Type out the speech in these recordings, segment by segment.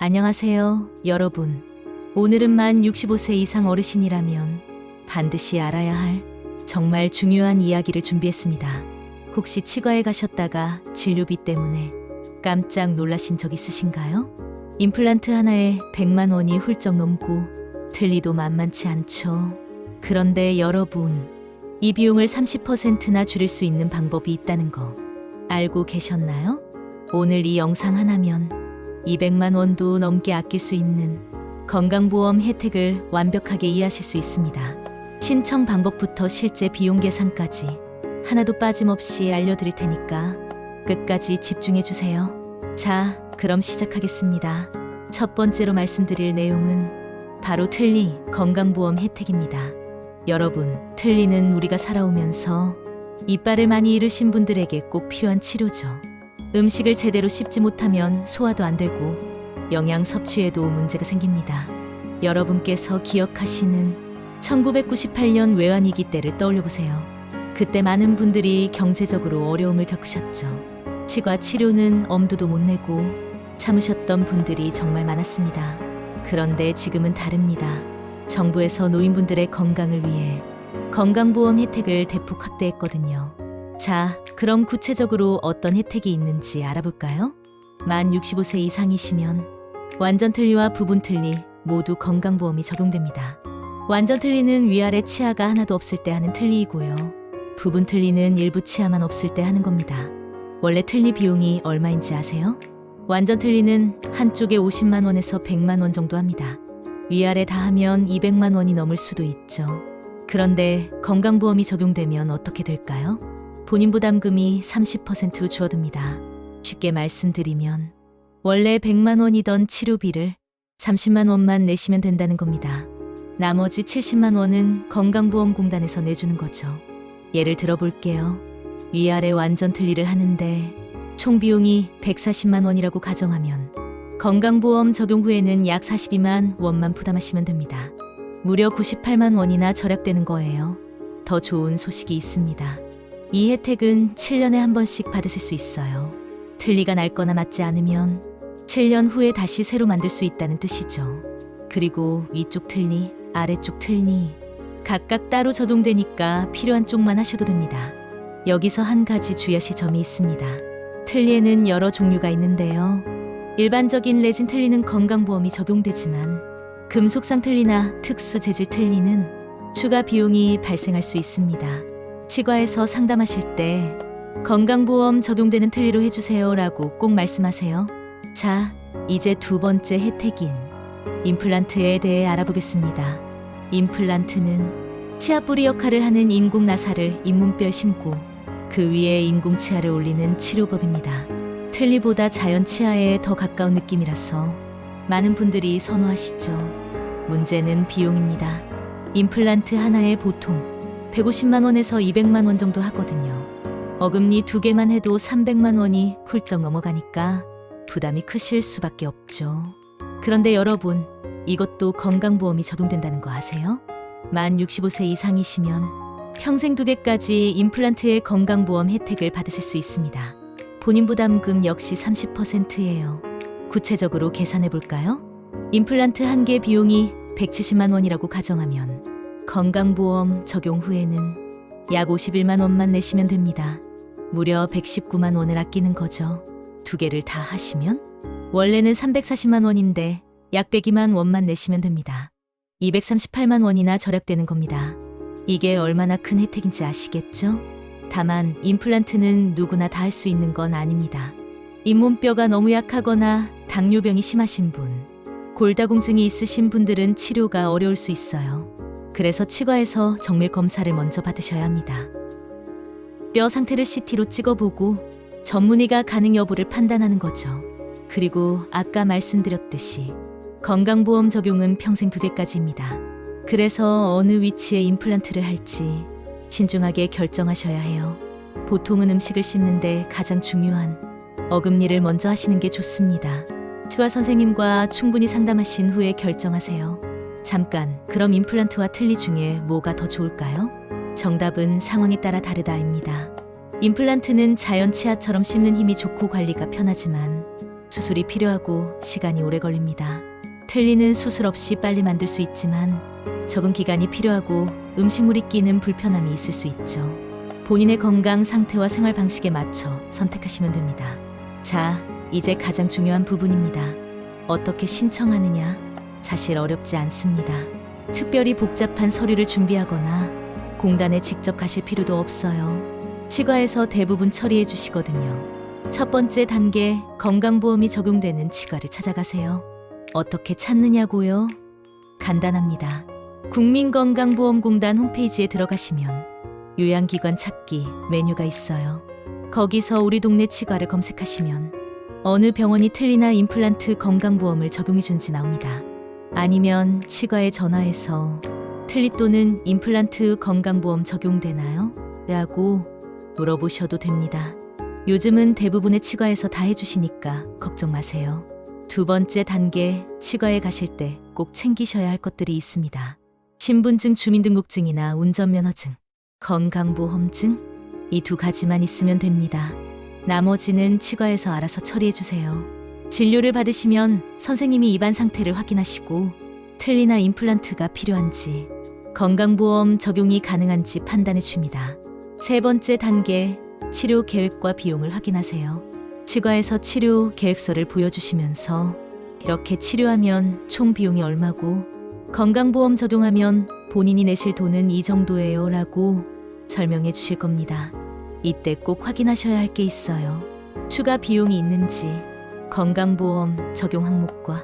안녕하세요, 여러분. 오늘은 만 65세 이상 어르신이라면 반드시 알아야 할 정말 중요한 이야기를 준비했습니다. 혹시 치과에 가셨다가 진료비 때문에 깜짝 놀라신 적 있으신가요? 임플란트 하나에 100만 원이 훌쩍 넘고 틀니도 만만치 않죠. 그런데 여러분, 이 비용을 30%나 줄일 수 있는 방법이 있다는 거 알고 계셨나요? 오늘 이 영상 하나면 200만 원도 넘게 아낄 수 있는 건강보험 혜택을 완벽하게 이해하실 수 있습니다. 신청 방법부터 실제 비용 계산까지 하나도 빠짐없이 알려드릴 테니까 끝까지 집중해 주세요. 자, 그럼 시작하겠습니다. 첫 번째로 말씀드릴 내용은 바로 틀니 건강보험 혜택입니다. 여러분, 틀니는 우리가 살아오면서 이빨을 많이 잃으신 분들에게 꼭 필요한 치료죠. 음식을 제대로 씹지 못하면 소화도 안 되고 영양 섭취에도 문제가 생깁니다. 여러분께서 기억하시는 1998년 외환위기 때를 떠올려 보세요. 그때 많은 분들이 경제적으로 어려움을 겪으셨죠. 치과 치료는 엄두도 못 내고 참으셨던 분들이 정말 많았습니다. 그런데 지금은 다릅니다. 정부에서 노인분들의 건강을 위해 건강보험 혜택을 대폭 확대했거든요. 자, 그럼 구체적으로 어떤 혜택이 있는지 알아볼까요? 만 65세 이상이시면 완전 틀니와 부분 틀니 모두 건강보험이 적용됩니다. 완전 틀니는 위아래 치아가 하나도 없을 때 하는 틀니이고요. 부분 틀니는 일부 치아만 없을 때 하는 겁니다. 원래 틀니 비용이 얼마인지 아세요? 완전 틀니는 한쪽에 50만 원에서 100만 원 정도 합니다. 위아래 다 하면 200만 원이 넘을 수도 있죠. 그런데 건강보험이 적용되면 어떻게 될까요? 본인 부담금이 30%로 줄어듭니다. 쉽게 말씀드리면 원래 100만 원이던 치료비를 30만 원만 내시면 된다는 겁니다. 나머지 70만 원은 건강보험공단에서 내주는 거죠. 예를 들어 볼게요. 위아래 완전 틀니를 하는데 총 비용이 140만 원이라고 가정하면 건강보험 적용 후에는 약 42만 원만 부담하시면 됩니다. 무려 98만 원이나 절약되는 거예요. 더 좋은 소식이 있습니다. 이 혜택은 7년에 한 번씩 받으실 수 있어요. 틀니가 낡거나 맞지 않으면 7년 후에 다시 새로 만들 수 있다는 뜻이죠. 그리고 위쪽 틀니, 아래쪽 틀니 각각 따로 적용되니까 필요한 쪽만 하셔도 됩니다. 여기서 한 가지 주의하실 점이 있습니다. 틀니에는 여러 종류가 있는데요. 일반적인 레진 틀니는 건강보험이 적용되지만 금속상 틀니나 특수 재질 틀니는 추가 비용이 발생할 수 있습니다. 치과에서 상담하실 때 건강보험 적용되는 틀니로 해주세요 라고 꼭 말씀하세요. 자, 이제 두 번째 혜택인 임플란트에 대해 알아보겠습니다. 임플란트는 치아 뿌리 역할을 하는 인공 나사를 잇몸뼈에 심고 그 위에 인공 치아를 올리는 치료법입니다. 틀니보다 자연 치아에 더 가까운 느낌이라서 많은 분들이 선호하시죠. 문제는 비용입니다. 임플란트 하나에 보통 150만 원에서 200만 원 정도 하거든요. 어금니 2개만 해도 300만 원이 훌쩍 넘어가니까 부담이 크실 수밖에 없죠. 그런데 여러분, 이것도 건강보험이 적용된다는 거 아세요? 만 65세 이상이시면 평생 2개까지 임플란트의 건강보험 혜택을 받으실 수 있습니다. 본인 부담금 역시 30%예요. 구체적으로 계산해 볼까요? 임플란트 한 개 비용이 170만 원이라고 가정하면 건강보험 적용 후에는 약 51만 원만 내시면 됩니다. 무려 119만 원을 아끼는 거죠. 2개를 다 하시면 원래는 340만 원인데 약 102만 원만 내시면 됩니다. 238만 원이나 절약되는 겁니다. 이게 얼마나 큰 혜택인지 아시겠죠? 다만 임플란트는 누구나 다 할 수 있는 건 아닙니다. 잇몸뼈가 너무 약하거나 당뇨병이 심하신 분, 골다공증이 있으신 분들은 치료가 어려울 수 있어요. 그래서 치과에서 정밀 검사를 먼저 받으셔야 합니다. 뼈 상태를 CT로 찍어보고 전문의가 가능 여부를 판단하는 거죠. 그리고 아까 말씀드렸듯이 건강보험 적용은 평생 2개까지입니다. 그래서 어느 위치에 임플란트를 할지 신중하게 결정하셔야 해요. 보통은 음식을 씹는데 가장 중요한 어금니를 먼저 하시는 게 좋습니다. 치과 선생님과 충분히 상담하신 후에 결정하세요. 잠깐, 그럼 임플란트와 틀니 중에 뭐가 더 좋을까요? 정답은 상황에 따라 다르다입니다. 임플란트는 자연 치아처럼 씹는 힘이 좋고 관리가 편하지만 수술이 필요하고 시간이 오래 걸립니다. 틀니는 수술 없이 빨리 만들 수 있지만 적응 기간이 필요하고 음식물이 끼는 불편함이 있을 수 있죠. 본인의 건강 상태와 생활 방식에 맞춰 선택하시면 됩니다. 자, 이제 가장 중요한 부분입니다. 어떻게 신청하느냐? 사실 어렵지 않습니다. 특별히 복잡한 서류를 준비하거나 공단에 직접 가실 필요도 없어요. 치과에서 대부분 처리해 주시거든요. 첫 번째 단계, 건강보험이 적용되는 치과를 찾아가세요. 어떻게 찾느냐고요? 간단합니다. 국민건강보험공단 홈페이지에 들어가시면 요양기관 찾기 메뉴가 있어요. 거기서 우리 동네 치과를 검색하시면 어느 병원이 틀니나 임플란트 건강보험을 적용해 준지 나옵니다. 아니면 치과에 전화해서 틀니 또는 임플란트 건강보험 적용되나요? 라고 물어보셔도 됩니다. 요즘은 대부분의 치과에서 다 해주시니까 걱정 마세요. 두 번째 단계, 치과에 가실 때 꼭 챙기셔야 할 것들이 있습니다. 신분증, 주민등록증이나 운전면허증, 건강보험증, 이 두 가지만 있으면 됩니다. 나머지는 치과에서 알아서 처리해 주세요. 진료를 받으시면 선생님이 입안 상태를 확인하시고 틀니나 임플란트가 필요한지, 건강보험 적용이 가능한지 판단해 줍니다. 세 번째 단계, 치료 계획과 비용을 확인하세요. 치과에서 치료 계획서를 보여주시면서 이렇게 치료하면 총 비용이 얼마고 건강보험 적용하면 본인이 내실 돈은 이 정도예요 라고 설명해 주실 겁니다. 이때 꼭 확인하셔야 할 게 있어요. 추가 비용이 있는지, 건강보험 적용 항목과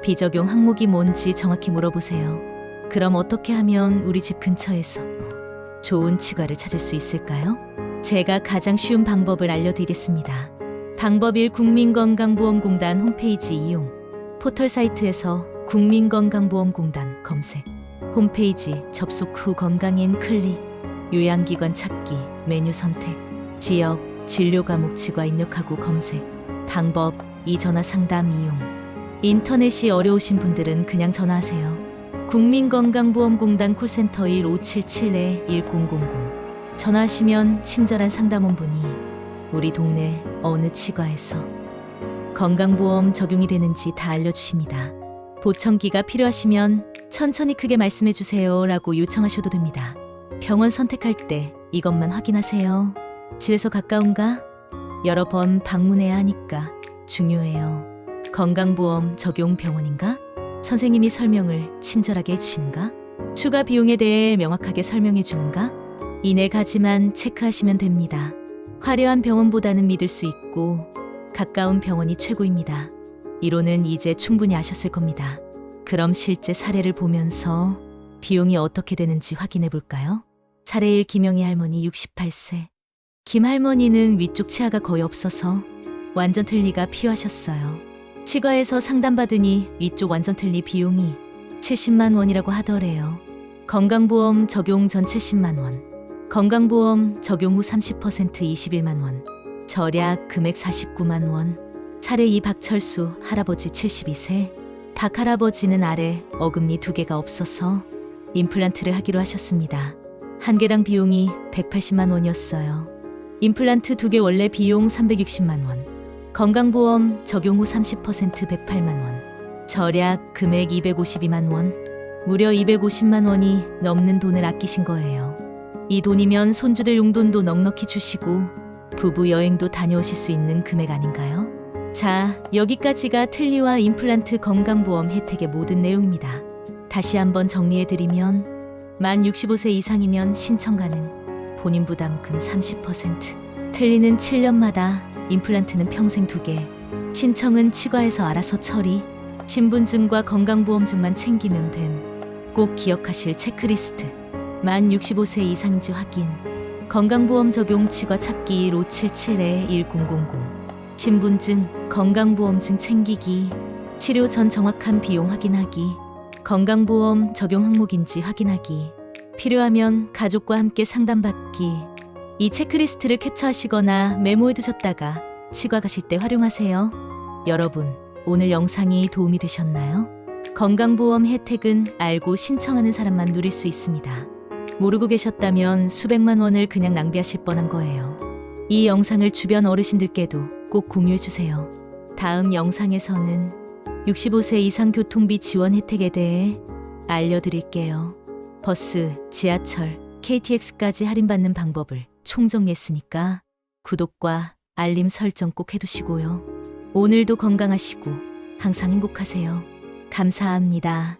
비적용 항목이 뭔지 정확히 물어보세요. 그럼 어떻게 하면 우리 집 근처에서 좋은 치과를 찾을 수 있을까요? 제가 가장 쉬운 방법을 알려드리겠습니다. 방법 1. 국민건강보험공단 홈페이지 이용. 포털 사이트에서 국민건강보험공단 검색. 홈페이지 접속 후 건강인 클릭. 요양기관 찾기 메뉴 선택. 지역, 진료 과목 치과 입력하고 검색. 방법 2. 전화 상담 이용. 인터넷이 어려우신 분들은 그냥 전화하세요. 국민건강보험공단 콜센터 1577-1000. 전화하시면 친절한 상담원분이 우리 동네 어느 치과에서 건강보험 적용이 되는지 다 알려주십니다. 보청기가 필요하시면 천천히 크게 말씀해 주세요 라고 요청하셔도 됩니다. 병원 선택할 때 이것만 확인하세요. 집에서 가까운가? 여러 번 방문해야 하니까 중요해요. 건강보험 적용 병원인가? 선생님이 설명을 친절하게 해주시는가? 추가 비용에 대해 명확하게 설명해 주는가? 이 네 가지만 체크하시면 됩니다. 화려한 병원보다는 믿을 수 있고 가까운 병원이 최고입니다. 이론은 이제 충분히 아셨을 겁니다. 그럼 실제 사례를 보면서 비용이 어떻게 되는지 확인해 볼까요? 사례 1. 김영희 할머니 68세. 김 할머니는 위쪽 치아가 거의 없어서 완전 틀니가 필요하셨어요. 치과에서 상담받으니 위쪽 완전 틀니 비용이 70만 원이라고 하더래요. 건강보험 적용 전 70만 원. 건강보험 적용 후 30% 21만 원. 절약 금액 49만 원. 사례 2. 박철수 할아버지 72세. 박 할아버지는 아래 어금니 2개가 없어서 임플란트를 하기로 하셨습니다. 한 개당 비용이 180만 원이었어요. 임플란트 2개 원래 비용 360만 원. 건강보험 적용 후 30% 108만 원. 절약 금액 252만 원. 무려 250만 원이 넘는 돈을 아끼신 거예요. 이 돈이면 손주들 용돈도 넉넉히 주시고 부부 여행도 다녀오실 수 있는 금액 아닌가요? 자, 여기까지가 틀니와 임플란트 건강보험 혜택의 모든 내용입니다. 다시 한번 정리해드리면 만 65세 이상이면 신청 가능. 본인 부담금 30%. 틀니는 7년마다, 임플란트는 평생 2개. 신청은 치과에서 알아서 처리. 신분증과 건강보험증만 챙기면 됨. 꼭 기억하실 체크리스트. 만 65세 이상인지 확인. 건강보험 적용 치과 찾기 1577-1000. 신분증, 건강보험증 챙기기. 치료 전 정확한 비용 확인하기. 건강보험 적용 항목인지 확인하기. 필요하면 가족과 함께 상담받기. 이 체크리스트를 캡처하시거나 메모해 두셨다가 치과 가실 때 활용하세요. 여러분, 오늘 영상이 도움이 되셨나요? 건강보험 혜택은 알고 신청하는 사람만 누릴 수 있습니다. 모르고 계셨다면 수백만 원을 그냥 낭비하실 뻔한 거예요. 이 영상을 주변 어르신들께도 꼭 공유해 주세요. 다음 영상에서는 65세 이상 교통비 지원 혜택에 대해 알려드릴게요. 버스, 지하철, KTX까지 할인받는 방법을 총정리했으니까 구독과 알림 설정 꼭 해두시고요. 오늘도 건강하시고 항상 행복하세요. 감사합니다.